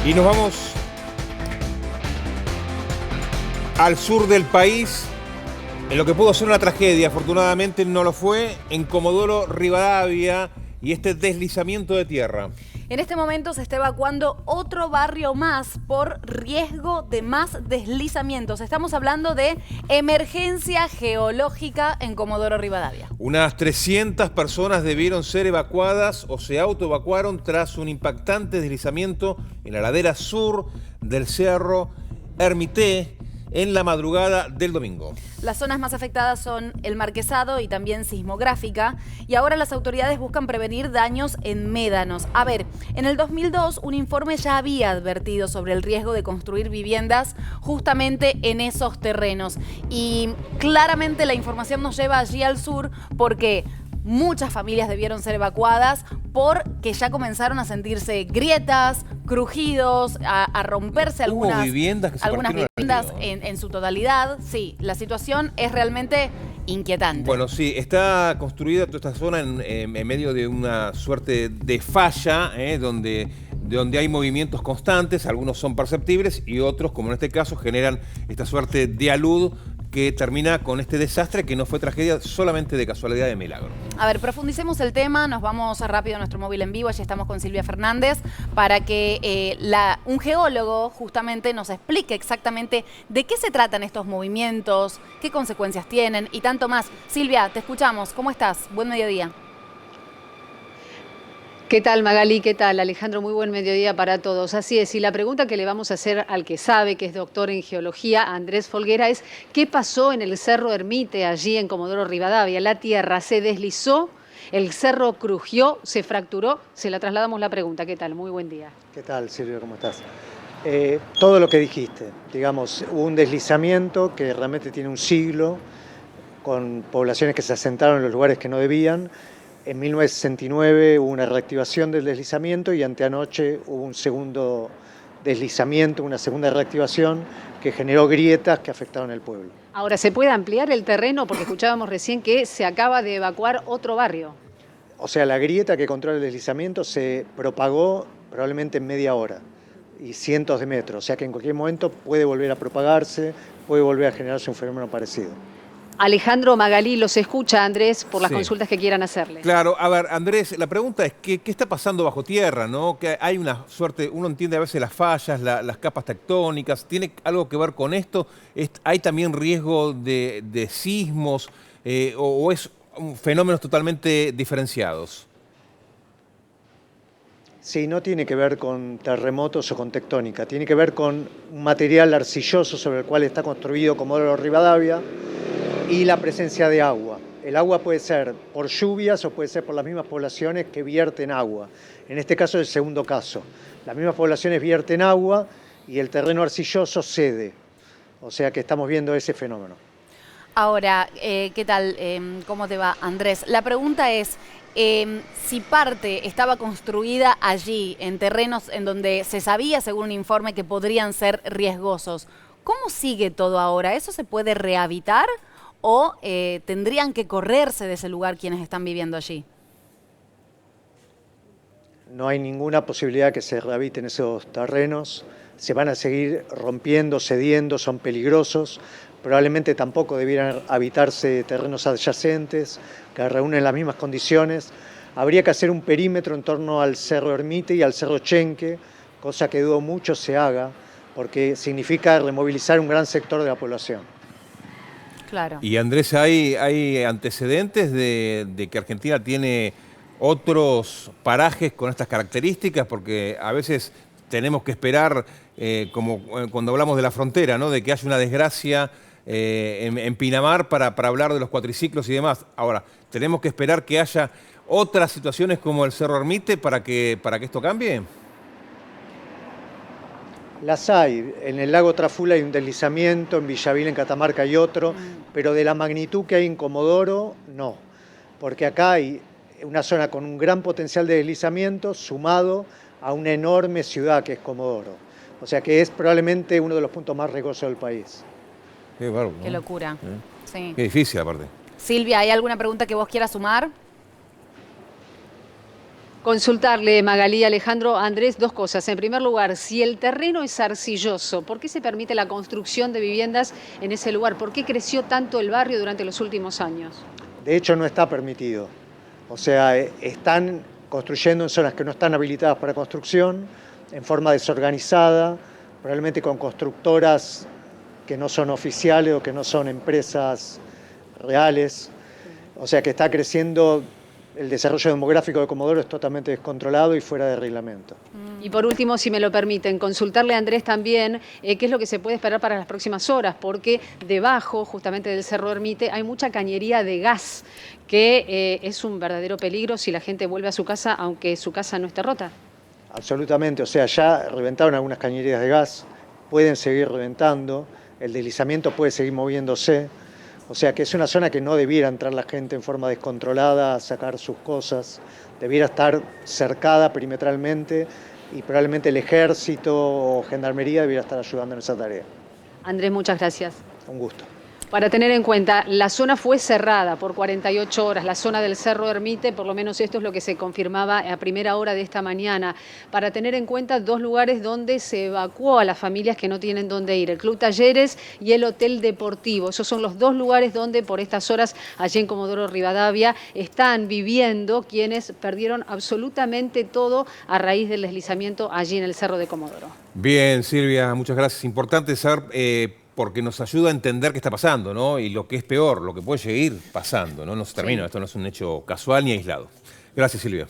Y nos vamos al sur del país, en lo que pudo ser una tragedia, afortunadamente no lo fue, en Comodoro Rivadavia y este deslizamiento de tierra. En este momento se está evacuando otro barrio más por riesgo de más deslizamientos. Estamos hablando de emergencia geológica en Comodoro Rivadavia. Unas 300 personas debieron ser evacuadas o se autoevacuaron tras un impactante deslizamiento en la ladera sur del Cerro Ermité en la madrugada del domingo. Las zonas más afectadas son el Marquesado y también Sismográfica, y ahora las autoridades buscan prevenir daños en médanos. A ver, en el 2002 un informe ya había advertido sobre el riesgo de construir viviendas justamente en esos terrenos, y claramente la información nos lleva allí al sur porque muchas familias debieron ser evacuadas porque ya comenzaron a sentirse grietas, crujidos, a romperse algunas viviendas que se viviendas en su totalidad. Sí, la situación es realmente inquietante. Bueno, sí, está construida toda esta zona en medio de una suerte de falla, donde hay movimientos constantes, algunos son perceptibles y otros, como en este caso, generan esta suerte de alud que termina con este desastre que no fue tragedia solamente de casualidad, de milagro. A ver, profundicemos el tema, nos vamos rápido a nuestro móvil en vivo, allí estamos con Silvia Fernández, para que un geólogo justamente nos explique exactamente de qué se tratan estos movimientos, qué consecuencias tienen y tanto más. Silvia, te escuchamos, ¿cómo estás? Buen mediodía. ¿Qué tal, Magali? ¿Qué tal, Alejandro? Muy buen mediodía para todos. Así es, y la pregunta que le vamos a hacer al que sabe, que es doctor en geología, Andrés Folguera, es ¿qué pasó en el Cerro Ermite, allí en Comodoro Rivadavia? La tierra se deslizó, el cerro crujió, se fracturó. Se la trasladamos la pregunta. ¿Qué tal? Muy buen día. ¿Qué tal, Silvia? ¿Cómo estás? Todo lo que dijiste, digamos, hubo un deslizamiento que realmente tiene un siglo, con poblaciones que se asentaron en los lugares que no debían. En 1969 hubo una reactivación del deslizamiento y anteanoche hubo un segundo deslizamiento, una segunda reactivación que generó grietas que afectaron al pueblo. Ahora, ¿se puede ampliar el terreno? Porque escuchábamos recién que se acaba de evacuar otro barrio. O sea, la grieta que controla el deslizamiento se propagó probablemente en media hora y cientos de metros. O sea que en cualquier momento puede volver a propagarse, puede volver a generarse un fenómeno parecido. Alejandro, Magalí, los escucha, Andrés, por las consultas que quieran hacerle. Claro, a ver, Andrés, la pregunta es, ¿qué está pasando bajo tierra, no? Que hay una suerte, uno entiende a veces las fallas, las capas tectónicas, ¿tiene algo que ver con esto? ¿Hay también riesgo de sismos o es fenómenos totalmente diferenciados? Sí, no tiene que ver con terremotos o con tectónica, tiene que ver con un material arcilloso sobre el cual está construido Comodoro Rivadavia, y la presencia de agua. El agua puede ser por lluvias o puede ser por las mismas poblaciones que vierten agua. En este caso es el segundo caso. Las mismas poblaciones vierten agua y el terreno arcilloso cede. O sea que estamos viendo ese fenómeno. Ahora, ¿qué tal? ¿Cómo te va, Andrés? La pregunta es, si parte estaba construida allí, en terrenos en donde se sabía, según un informe, que podrían ser riesgosos, ¿cómo sigue todo ahora? ¿Eso se puede rehabitar? ¿O tendrían que correrse de ese lugar quienes están viviendo allí? No hay ninguna posibilidad que se rehabiliten esos terrenos. Se van a seguir rompiendo, cediendo, son peligrosos. Probablemente tampoco debieran habitarse terrenos adyacentes que reúnen las mismas condiciones. Habría que hacer un perímetro en torno al Cerro Ermite y al Cerro Chenque, cosa que dudo mucho se haga, porque significa removilizar un gran sector de la población. Claro. Y Andrés, ¿hay antecedentes de que Argentina tiene otros parajes con estas características? Porque a veces tenemos que esperar, como cuando hablamos de la frontera, ¿no? De que haya una desgracia en Pinamar para hablar de los cuatriciclos y demás. Ahora, ¿tenemos que esperar que haya otras situaciones como el Cerro Ermite para que esto cambie? Las hay. En el lago Trafula hay un deslizamiento, en Villavil, en Catamarca hay otro, pero de la magnitud que hay en Comodoro, no. Porque acá hay una zona con un gran potencial de deslizamiento sumado a una enorme ciudad que es Comodoro. O sea que es probablemente uno de los puntos más riesgosos del país. Qué bárbaro, ¿no? Qué locura. Sí. Qué difícil aparte. Silvia, ¿hay alguna pregunta que vos quieras sumar? Consultarle, Magalí, Alejandro, Andrés, dos cosas. En primer lugar, si el terreno es arcilloso, ¿por qué se permite la construcción de viviendas en ese lugar? ¿Por qué creció tanto el barrio durante los últimos años? De hecho, no está permitido. O sea, están construyendo en zonas que no están habilitadas para construcción, en forma desorganizada, probablemente con constructoras que no son oficiales o que no son empresas reales. O sea que está creciendo, el desarrollo demográfico de Comodoro es totalmente descontrolado y fuera de reglamento. Y por último, si me lo permiten, consultarle a Andrés también qué es lo que se puede esperar para las próximas horas, porque debajo, justamente del Cerro Ermite, hay mucha cañería de gas, que es un verdadero peligro si la gente vuelve a su casa, aunque su casa no esté rota. Absolutamente, o sea, ya reventaron algunas cañerías de gas, pueden seguir reventando, el deslizamiento puede seguir moviéndose, o sea que es una zona que no debiera entrar la gente en forma descontrolada a sacar sus cosas, debiera estar cercada perimetralmente y probablemente el ejército o gendarmería debiera estar ayudando en esa tarea. Andrés, muchas gracias. Un gusto. Para tener en cuenta, la zona fue cerrada por 48 horas, la zona del Cerro Ermite, por lo menos esto es lo que se confirmaba a primera hora de esta mañana. Para tener en cuenta, dos lugares donde se evacuó a las familias que no tienen dónde ir, el Club Talleres y el Hotel Deportivo. Esos son los dos lugares donde por estas horas, allí en Comodoro Rivadavia, están viviendo quienes perdieron absolutamente todo a raíz del deslizamiento allí en el Cerro de Comodoro. Bien, Silvia, muchas gracias. Importante saber, porque nos ayuda a entender qué está pasando, ¿no? Y lo que es peor, lo que puede seguir pasando, ¿no? No se termina, esto no es un hecho casual ni aislado. Gracias, Silvia.